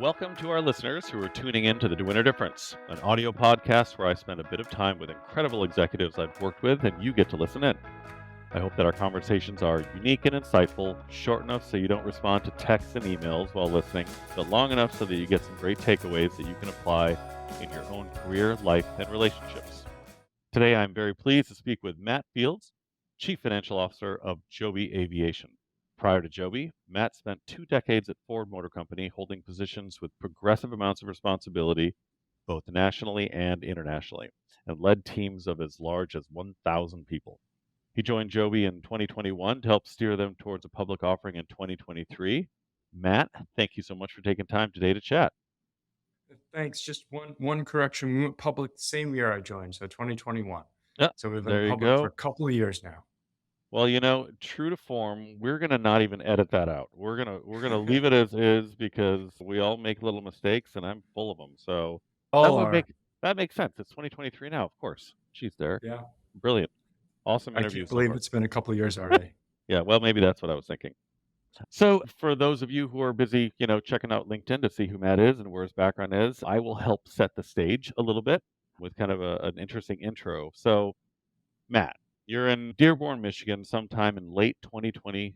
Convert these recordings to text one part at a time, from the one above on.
Welcome to our listeners who are tuning in to the DeWinter Difference, an audio podcast where I spend a bit of time with incredible executives I've worked with, and you get to listen in. I hope that our conversations are unique and insightful, short enough so you don't respond to texts and emails while listening, but long enough so that you get some great takeaways that you can apply in your own career, life, and relationships. Today, I'm very pleased to speak with Matt Fields, Chief Financial Officer of Joby Aviation. Prior to Joby, Matt spent 2 decades at Ford Motor Company, holding positions with progressive amounts of responsibility, both nationally and internationally, and led teams of as large as 1,000 people. He joined Joby in 2021 to help steer them towards a public offering in 2023. Matt, thank you so much for taking time today to chat. Thanks. Just one correction. We went public the same year I joined, so 2021. Yeah, So we've been there you public for a go. couple of years now. Well, true to form, we're gonna not even edit that out. We're gonna leave it as is because we all make little mistakes, and I'm full of them. So that All would are. make that makes sense. It's 2023 now, of course. She's there. Yeah. Brilliant. Awesome I interview can't so believe far. it's been a couple of years already. Yeah, well, maybe that's what I was thinking. So for those of you who are busy, checking out LinkedIn to see who Matt is and where his background is, I will help set the stage a little bit with kind of an interesting intro. So Matt, you're in Dearborn, Michigan, sometime in late 2020.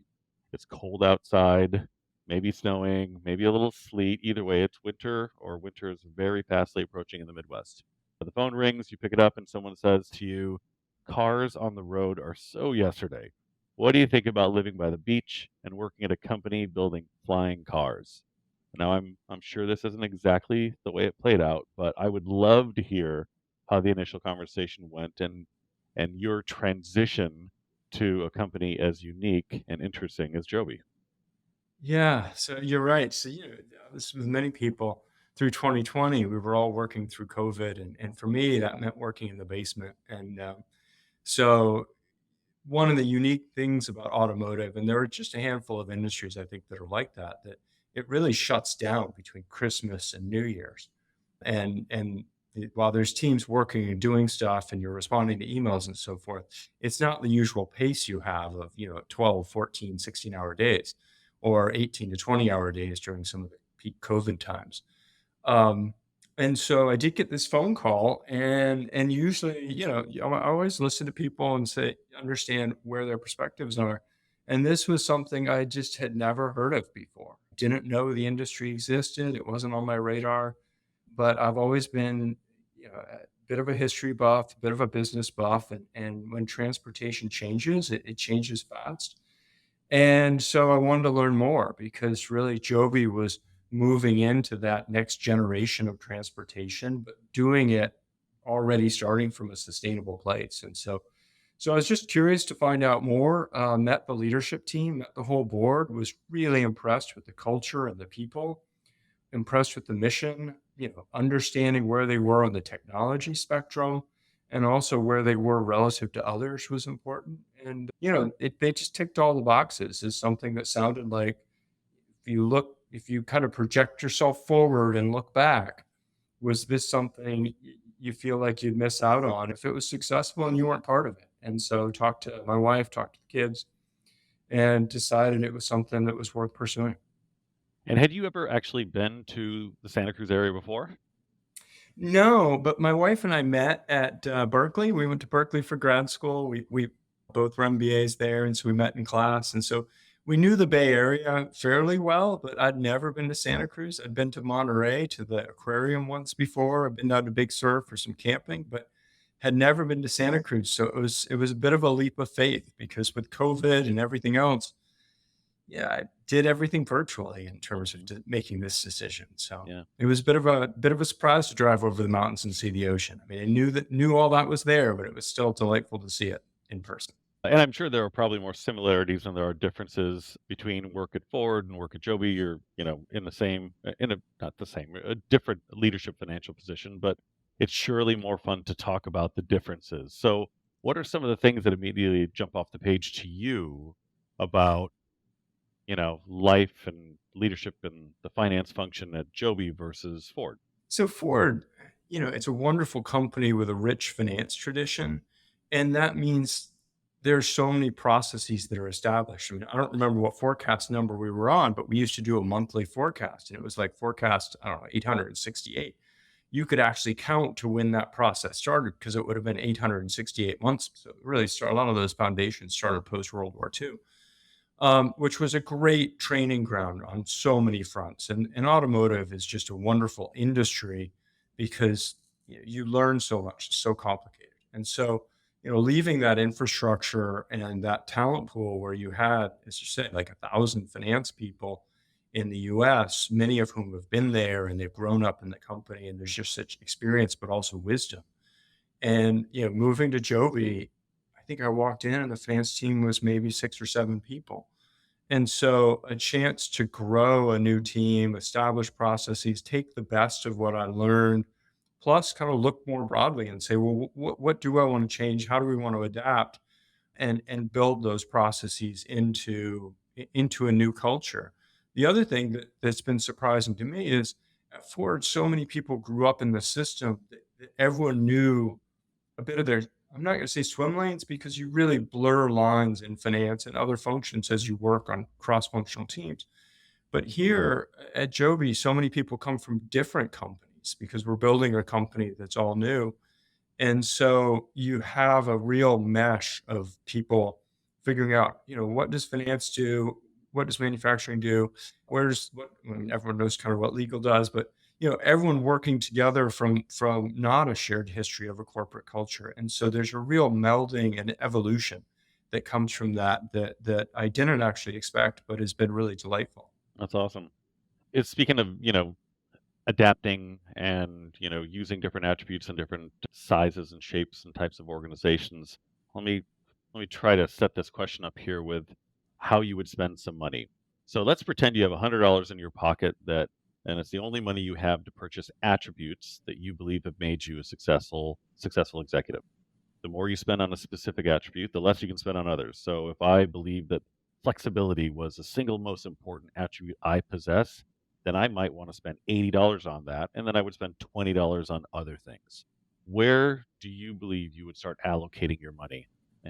It's cold outside, maybe snowing, maybe a little sleet. Either way, it's winter, or winter is very fastly approaching in the Midwest. The phone rings, you pick it up, and someone says to you, "Cars on the road are so yesterday. What do you think about living by the beach and working at a company building flying cars?" Now, I'm sure this isn't exactly the way it played out, but I would love to hear how the initial conversation went and your transition to a company as unique and interesting as Joby. Yeah. So you're right. So, this with many people through 2020, we were all working through COVID. And for me, that meant working in the basement. So one of the unique things about automotive, and there are just a handful of industries I think that are like that it really shuts down between Christmas and New Year's. While there's teams working and doing stuff and you're responding to emails and so forth, it's not the usual pace you have of, 12, 14, 16-hour days or 18 to 20-hour days during some of the peak COVID times. Um, and so I did get this phone call, and usually, I always listen to people and say, understand where their perspectives are. And this was something I just had never heard of before. Didn't know the industry existed. It wasn't on my radar, but I've always been, a bit of a history buff, a bit of a business buff. And when transportation changes, it changes fast. And so I wanted to learn more because really Joby was moving into that next generation of transportation, but doing it already starting from a sustainable place. So I was just curious to find out more. Met the leadership team, met the whole board. Was really impressed with the culture and the people. Impressed with the mission. Understanding where they were on the technology spectrum, and also where they were relative to others was important. And they just ticked all the boxes. Is something that sounded like if you kind of project yourself forward and look back, was this something you feel like you'd miss out on if it was successful and you weren't part of it? And so talked to my wife, talked to the kids, and decided it was something that was worth pursuing. And had you ever actually been to the Santa Cruz area before? No, but my wife and I met at Berkeley. We went to Berkeley for grad school. We both were MBAs there, and so we met in class. And so we knew the Bay Area fairly well, but I'd never been to Santa Cruz. I'd been to Monterey to the aquarium once before. I've been down to Big Sur for some camping, but had never been to Santa Cruz. So it was a bit of a leap of faith because with COVID and everything else, yeah, I did everything virtually in terms of making this decision. So Yeah. it was a bit of a surprise to drive over the mountains and see the ocean. I mean, I knew all that was there, but it was still delightful to see it in person. And I'm sure there are probably more similarities than there are differences between work at Ford and work at Joby. You're, in the same, in a, not the same, a different leadership financial position, but it's surely more fun to talk about the differences. So, what are some of the things that immediately jump off the page to you about, life and leadership and the finance function at Joby versus Ford? So Ford, it's a wonderful company with a rich finance tradition, and that means there's so many processes that are established. I mean, I don't remember what forecast number we were on, but we used to do a monthly forecast, and it was like forecast, I don't know, 868. You could actually count to when that process started because it would have been 868 months. So really, a lot of those foundations started post World War II, which was a great training ground on so many fronts. And automotive is just a wonderful industry because you learn so much. It's so complicated. And so, leaving that infrastructure and that talent pool where you had, as you said, like 1,000 finance people in the US, many of whom have been there and they've grown up in the company, and there's just such experience, but also wisdom. And, moving to Joby, I think I walked in and the finance team was maybe 6 or 7 people. And so a chance to grow a new team, establish processes, take the best of what I learned, plus kind of look more broadly and say, well, what do I want to change? How do we want to adapt? And build those processes into a new culture. The other thing that's been surprising to me is at Ford, so many people grew up in the system that everyone knew a bit of their, I'm not going to say swim lanes because you really blur lines in finance and other functions as you work on cross-functional teams. But here at Joby, so many people come from different companies because we're building a company that's all new. And so you have a real mesh of people figuring out, what does finance do? What does manufacturing do? I mean, everyone knows kind of what legal does, but everyone working together from not a shared history of a corporate culture. And so there's a real melding and evolution that comes from that I didn't actually expect, but has been really delightful. That's awesome. It's speaking of, adapting and, using different attributes in different sizes and shapes and types of organizations. Let me let me try to set this question up here with how you would spend some money. So let's pretend you have $100 in your pocket and it's the only money you have to purchase attributes that you believe have made you a successful executive. The more you spend on a specific attribute, the less you can spend on others. So if I believe that flexibility was the single most important attribute I possess, then I might want to spend $80 on that, and then I would spend $20 on other things. Where do you believe you would start allocating your money? Eh,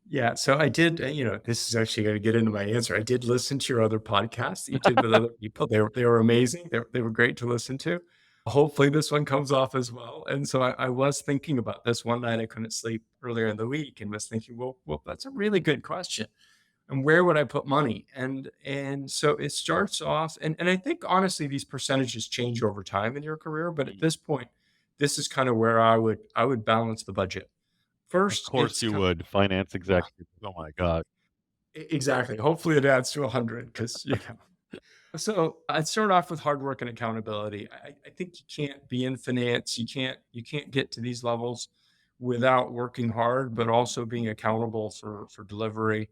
Yeah, so I did, this is actually going to get into my answer. I did listen to your other podcasts that you did with other people. They were amazing. They were great to listen to. Hopefully this one comes off as well. And so I was thinking about this one night. I couldn't sleep earlier in the week and was thinking, well, that's a really good question. And where would I put money? And so it starts off, and I think honestly these percentages change over time in your career, but at mm, this point, this is kind of where I would balance the budget. Of First, course you would. Finance yeah, executive. Oh my God. exactly. Hopefully it adds to 100 because, So I'd start off with hard work and accountability. I think you can't be in finance. You can't get to these levels without working hard, but also being accountable for delivery.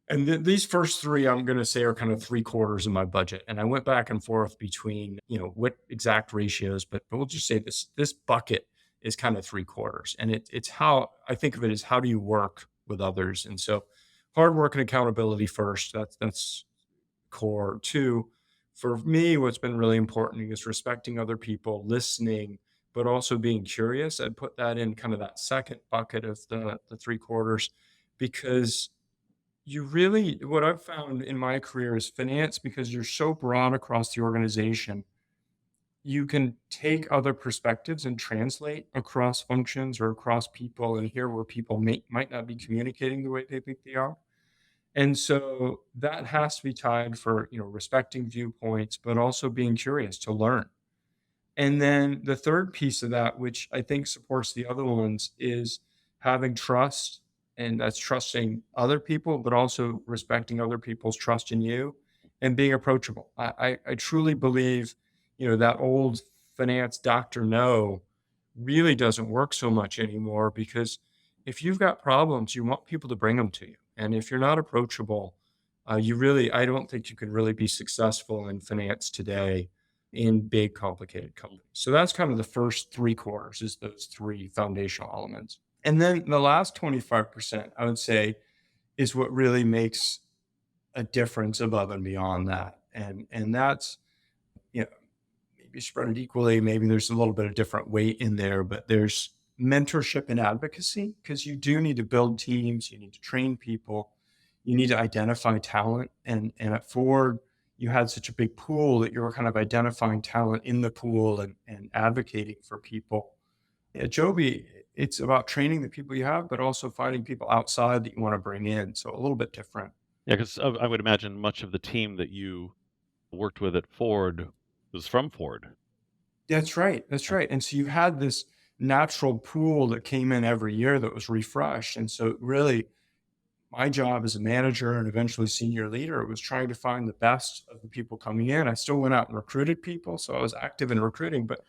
And these first three, I'm going to say, are kind of three quarters of my budget. And I went back and forth between, what exact ratios, but we'll just say this bucket is kind of three quarters. And it's how I think of it as how do you work with others. And so hard work and accountability first. That's core. Two, for me, what's been really important is respecting other people, listening, but also being curious. I'd put that in kind of that second bucket of the three quarters because what I've found in my career is finance, because you're so broad across the organization, you can take other perspectives and translate across functions or across people and hear where people might not be communicating the way they think they are. And so that has to be tied for, respecting viewpoints, but also being curious to learn. And then the third piece of that, which I think supports the other ones, is having trust. And that's trusting other people, but also respecting other people's trust in you and being approachable. I truly believe, that old finance doctor no really doesn't work so much anymore because if you've got problems, you want people to bring them to you. And if you're not approachable, I don't think you can really be successful in finance today in big, complicated companies. So that's kind of the first three quarters is those three foundational elements. And then the last 25%, I would say, is what really makes a difference above and beyond that. And that's, you know, maybe spread it equally. Maybe there's a little bit of different weight in there, but there's mentorship and advocacy, because you do need to build teams, you need to train people, you need to identify talent. And at Ford, you had such a big pool that you were kind of identifying talent in the pool and advocating for people. At Joby, it's about training the people you have, but also finding people outside that you want to bring in. So a little bit different. Yeah, because I would imagine much of the team that you worked with at Ford was from Ford. That's right. That's Yeah, right. And so you had this natural pool that came in every year that was refreshed. And so really my job as a manager and eventually senior leader was trying to find the best of the people coming in. I still went out and recruited people, so I was active in recruiting, but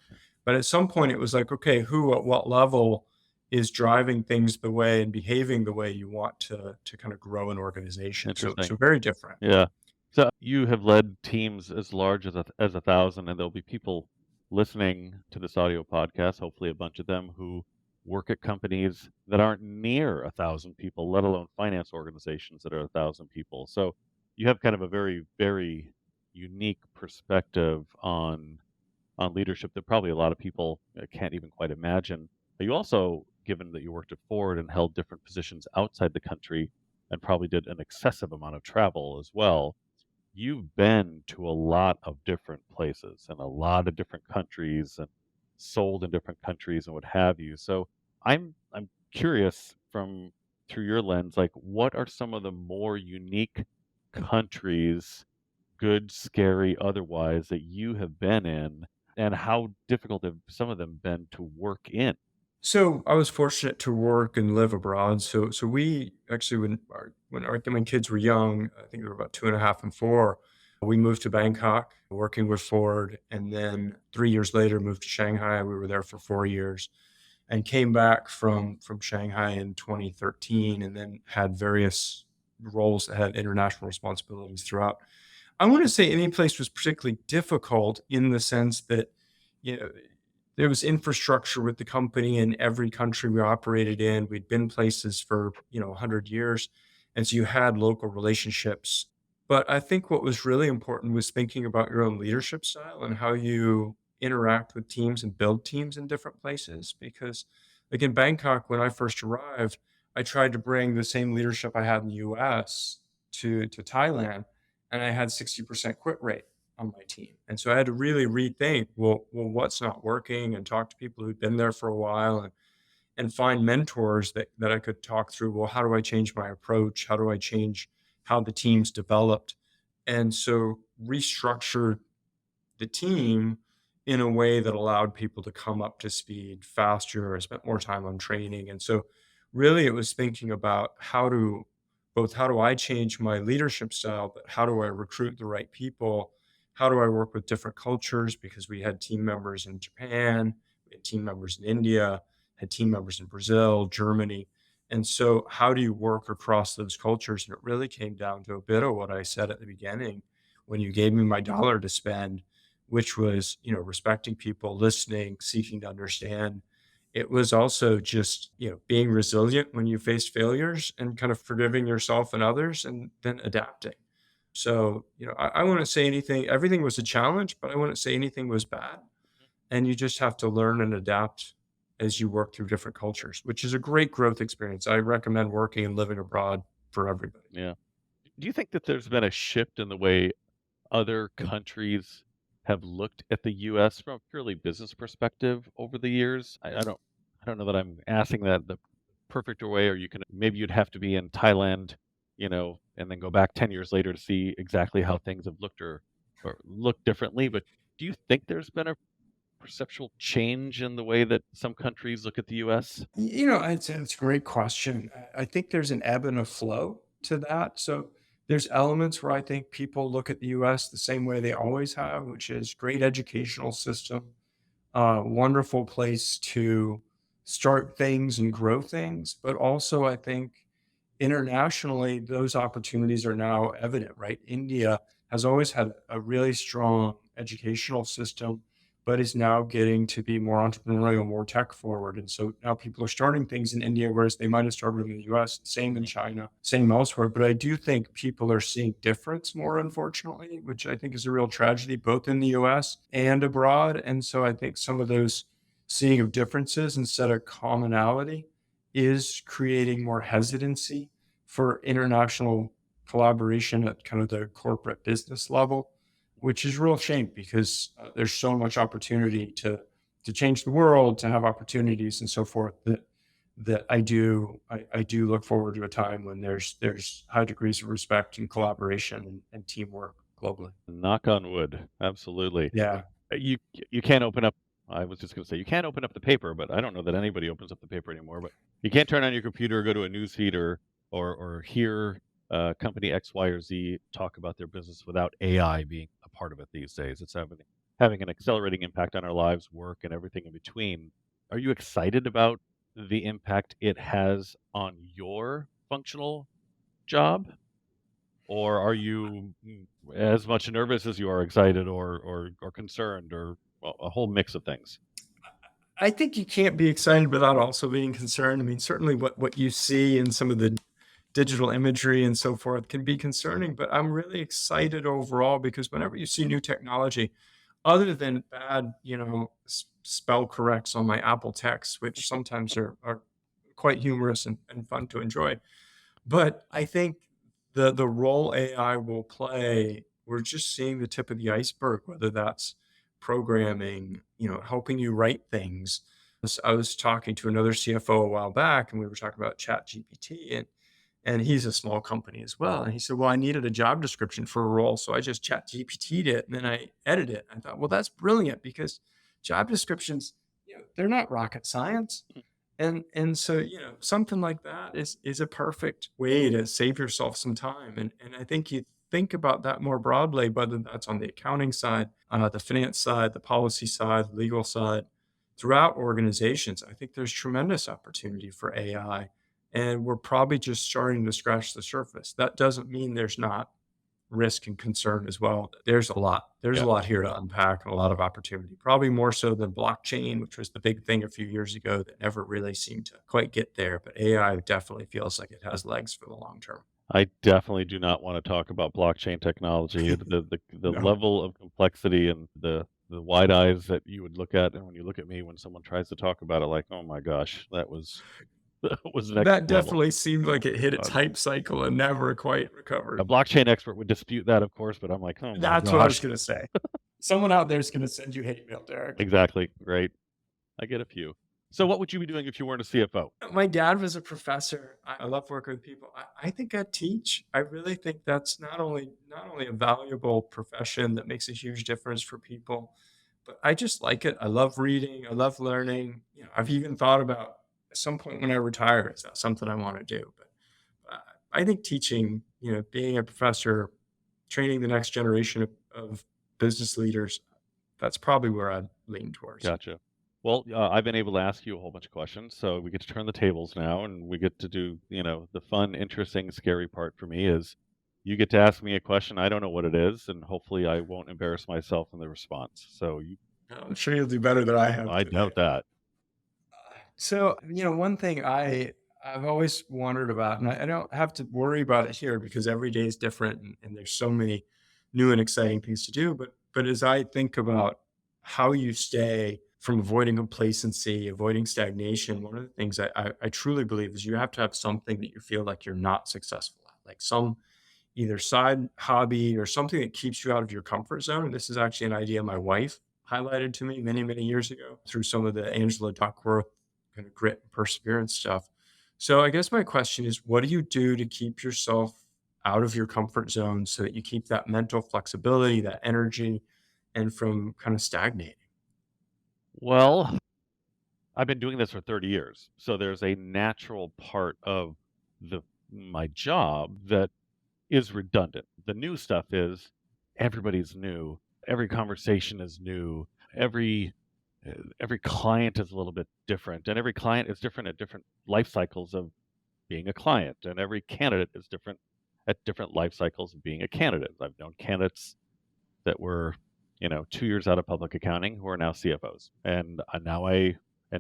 at some point it was like, okay, who at what level is driving things the way and behaving the way you want to kind of grow an organization. interesting. So very different. Yeah. So you have led teams as large as as 1,000, and there'll be people listening to this audio podcast, hopefully a bunch of them who work at companies that aren't near 1,000 people, let alone finance organizations that are 1,000 people. So you have kind of a very, very unique perspective on leadership that probably a lot of people can't even quite imagine. But you also, given that you worked at Ford and held different positions outside the country and probably did an excessive amount of travel as well, you've been to a lot of different places and a lot of different countries and sold in different countries and what have you. So I'm curious from through your lens, like what are some of the more unique countries, good, scary, otherwise, that you have been in, and how difficult have some of them been to work in? So I was fortunate to work and live abroad. So we actually when kids were young, I think they were about 2.5 and 4, we moved to Bangkok, working with Ford, and then 3 years later moved to Shanghai. We were there for 4 years and came back from Shanghai in 2013, and then had various roles that had international responsibilities throughout. I wouldn't say any place was particularly difficult in the sense that, you know, there was infrastructure with the company in every country we operated in. We'd been places for, 100 years. And so you had local relationships. But I think what was really important was thinking about your own leadership style and how you interact with teams and build teams in different places. Because, like in Bangkok, when I first arrived, I tried to bring the same leadership I had in the US to Thailand, and I had 60% quit rate on my team. And so I had to really rethink, well, what's not working, and talk to people who'd been there for a while, and find mentors that I could talk through. Well, how do I change my approach? How do I change how the team's developed? And so restructure the team in a way that allowed people to come up to speed faster. I spent more time on training. And so really it was thinking about how do I change my leadership style, but how do I recruit the right people? How do I work with different cultures? Because we had team members in Japan, we had team members in India, had team members in Brazil, Germany. And so how do you work across those cultures? And it really came down to a bit of what I said at the beginning when you gave me my dollar to spend, which was, respecting people, listening, seeking to understand. It was also just, being resilient when you faced failures and kind of forgiving yourself and others and then adapting. So, I wouldn't say anything, everything was a challenge, but I wouldn't say anything was bad. And you just have to learn and adapt as you work through different cultures, which is a great growth experience. I recommend working and living abroad for everybody. Yeah. Do you think that there's been a shift in the way other countries have looked at the US from a purely business perspective over the years? I don't know that I'm asking that the perfect way, or you can maybe you'd have to be in Thailand, and then go back 10 years later to see exactly how things have looked or looked differently. But do you think there's been a perceptual change in the way that some countries look at the US? It's a great question. I think there's an ebb and a flow to that. So there's elements where I think people look at the US the same way they always have, which is great educational system, wonderful place to start things and grow things. But also, I think internationally, those opportunities are now evident, right? India has always had a really strong educational system, but is now getting to be more entrepreneurial, more tech forward. And so now people are starting things in India, whereas they might have started in the US, same in Mhm. China, same elsewhere. But I do think people are seeing difference more, unfortunately, which I think is a real tragedy, both in the US and abroad. And so I think some of those seeing of differences instead of commonality is creating more hesitancy for international collaboration at kind of the corporate business level, which is a real shame because there's so much opportunity to change the world, to have opportunities and so forth that I do look forward to a time when there's high degrees of respect and collaboration and teamwork globally. Knock on wood. Absolutely. Yeah. You can't open up. I was just going to say you can't open up the paper, but I don't know that anybody opens up the paper anymore. But you can't turn on your computer or go to a news feed or hear company X, Y, or Z talk about their business without AI being a part of it these days. It's having an accelerating impact on our lives, work, and everything in between. Are you excited about the impact it has on your functional job? Or are you as much nervous as you are excited or concerned or well, a whole mix of things? I think you can't be excited without also being concerned. I mean, certainly what you see in some of the digital imagery and so forth can be concerning, but I'm really excited overall because whenever you see new technology, other than bad, spell corrects on my Apple texts, which sometimes are quite humorous and fun to enjoy, but I think the role AI will play, we're just seeing the tip of the iceberg, whether that's programming, helping you write things. I was talking to another CFO a while back, and we were talking about Chat GPT, and he's a small company as well. And he said, "Well, I needed a job description for a role, so I just Chat GPT'd it, and then I edited it." I thought, well, that's brilliant because job descriptions, they're not rocket science. And so, something like that is a perfect way to save yourself some time. And I think you think about that more broadly, whether that's on the accounting side, the finance side, the policy side, legal side, throughout organizations. I think there's tremendous opportunity for AI. And we're probably just starting to scratch the surface. That doesn't mean there's not risk and concern as well. There's a lot. There's Yeah, a lot here to unpack and a lot of opportunity, probably more so than blockchain, which was the big thing a few years ago that never really seemed to quite get there. But AI definitely feels like it has legs for the long term. I definitely do not want to talk about blockchain technology. The No, level of complexity and the wide eyes that you would look at, and when you look at me when someone tries to talk about it, like, oh my gosh, that was that was next that level. definitely seemed like it hit its Uh, hype cycle and never quite a recovered. blockchain expert would dispute that, of course, but I'm like, oh my That's what I was gosh, going to say. Someone out there is going to send you hate mail, Derek. exactly, right. I get a few. So, what would you be doing if you weren't a CFO? My dad was a professor. I love working with people. I think I'd teach. I really think that's not only a valuable profession that makes a huge difference for people, but I just like it. I love reading. I love learning. I've even thought about at some point when I retire, is that something I want to do? But I think teaching, being a professor, training the next generation of business leaders, that's probably where I'd lean towards. Gotcha. Well, I've been able to ask you a whole bunch of questions, so we get to turn the tables now, and we get to do, the fun, interesting, scary part for me is you get to ask me a question. I don't know what it is, and hopefully I won't embarrass myself in the response. So I'm sure you'll do better than I have I today. doubt that. So, one thing I've always wondered about, and I don't have to worry about it here because every day is different and there's so many new and exciting things to do. But as I think about how you stay from avoiding complacency, avoiding stagnation, one of the things I truly believe is you have to have something that you feel like you're not successful at, like some either side hobby or something that keeps you out of your comfort zone. And this is actually an idea my wife highlighted to me many, many years ago through some of the Angela Duckworth kind of grit and perseverance stuff. So I guess my question is, what do you do to keep yourself out of your comfort zone so that you keep that mental flexibility, that energy, and from kind of stagnating? Well, I've been doing this for 30 years, so there's a natural part of the my job that is redundant. The new stuff is everybody's new. Every conversation is new. Every every client is a little bit different, and every client is different at different life cycles of being a client, and every candidate is different at different life cycles of being a candidate. I've known candidates that were, 2 years out of public accounting who are now CFOs, and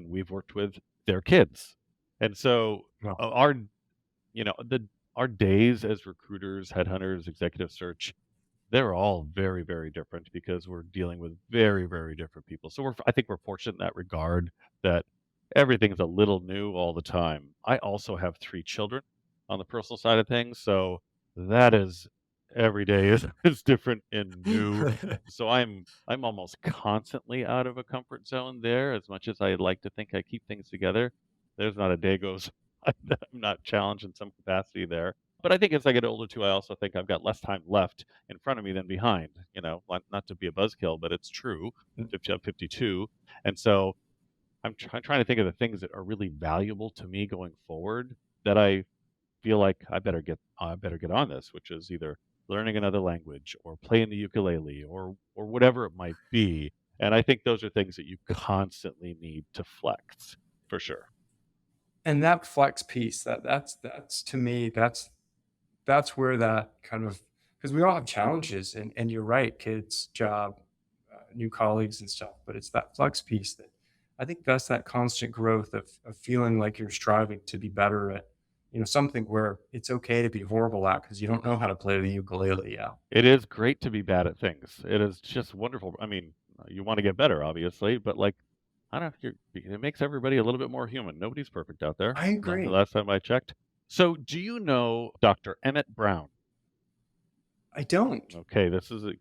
we've worked with their kids, and so Well, our days as recruiters, headhunters, executive search they're all very, very different because we're dealing with very, very different people. So I think we're fortunate in that regard that everything's a little new all the time. I also have 3 children on the personal side of things, so that is every day is is different and new. So I'm almost constantly out of a comfort zone there. As much as I like to think I keep things together, there's not a day goes that I'm not challenged in some capacity there. But I think as I get older too, I also think I've got less time left in front of me than behind. Not to be a buzzkill, but it's true. I'm 52, and so I'm trying to think of the things that are really valuable to me going forward that I feel like I better get on this, which is either learning another language or playing the ukulele or whatever it might be. And I think those are things that you constantly need to flex for sure. And that flex piece, that's to me, that's where that kind of, because we all have challenges, and you're right, kids, job, new colleagues and stuff, but it's that flex piece that I think that's that constant growth of feeling like you're striving to be better at, something where it's okay to be horrible at because you don't know how to play the ukulele. Yeah. It is great to be bad at things. It is just wonderful. I mean, you want to get better, obviously, but like, I don't know, it makes everybody a little bit more human. Nobody's perfect out there. I Not the agree. last time I checked. So, do you know Dr. Emmett Brown? I don't. Okay, this is a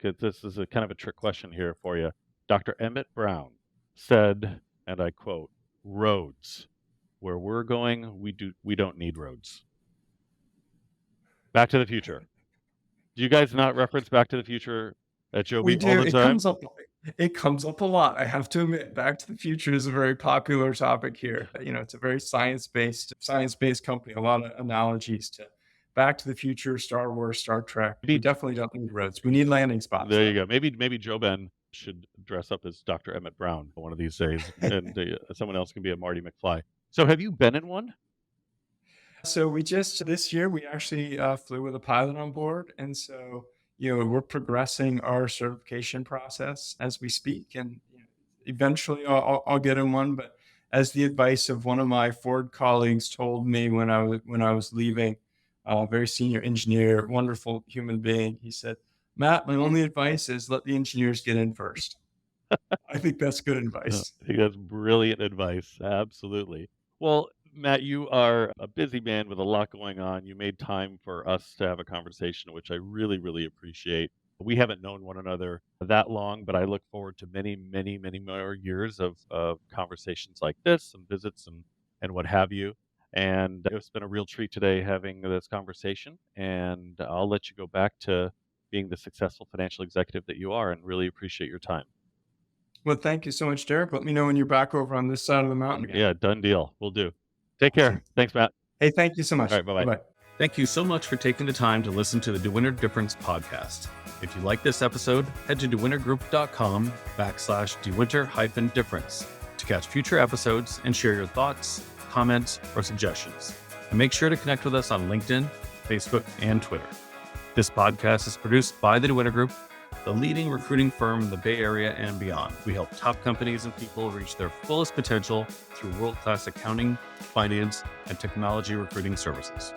kind of a trick question here for you. Dr. Emmett Brown said, and I quote, "Roads. Where we're going, we don't need roads." Back to the Future. Do you guys not reference Back to the Future at We Joby all do. the It time? comes up. It comes up a lot. I have to admit, Back to the Future is a very popular topic here. It's a very science-based company. A lot of analogies to Back to the Future, Star Wars, Star Trek. We Maybe definitely don't need roads. We need landing spots, there you though. go. Maybe Joe Ben should dress up as Dr. Emmett Brown one of these days, and someone else can be a Marty McFly. So, have you been in one? So we just this year we actually flew with a pilot on board, and so we're progressing our certification process as we speak, and eventually I'll get in one. But as the advice of one of my Ford colleagues told me when I was leaving, a very senior engineer, wonderful human being, he said, "Matt, my only advice is let the engineers get in first." I think that's good advice. I think that's brilliant advice. Absolutely. Well, Matt, you are a busy man with a lot going on. You made time for us to have a conversation, which I really, really appreciate. We haven't known one another that long, but I look forward to many, many, many more years of conversations like this and visits and what have you. And it's been a real treat today having this conversation. And I'll let you go back to being the successful financial executive that you are and really appreciate your time. Well, thank you so much, Derek. Let me know when you're back over on this side of the mountain again. Yeah, done deal. We'll do. Take Awesome. care. Thanks, Matt. Hey, thank you so All much. right, bye bye. Bye-bye. Thank you so much for taking the time to listen to the DeWinter Difference podcast. If you like this episode, head to dewintergroup.com/dewinter-difference to catch future episodes and share your thoughts, comments, or suggestions. And make sure to connect with us on LinkedIn, Facebook, and Twitter. This podcast is produced by the DeWinter Group, the leading recruiting firm in the Bay Area and beyond. We help top companies and people reach their fullest potential through world-class accounting, finance, and technology recruiting services.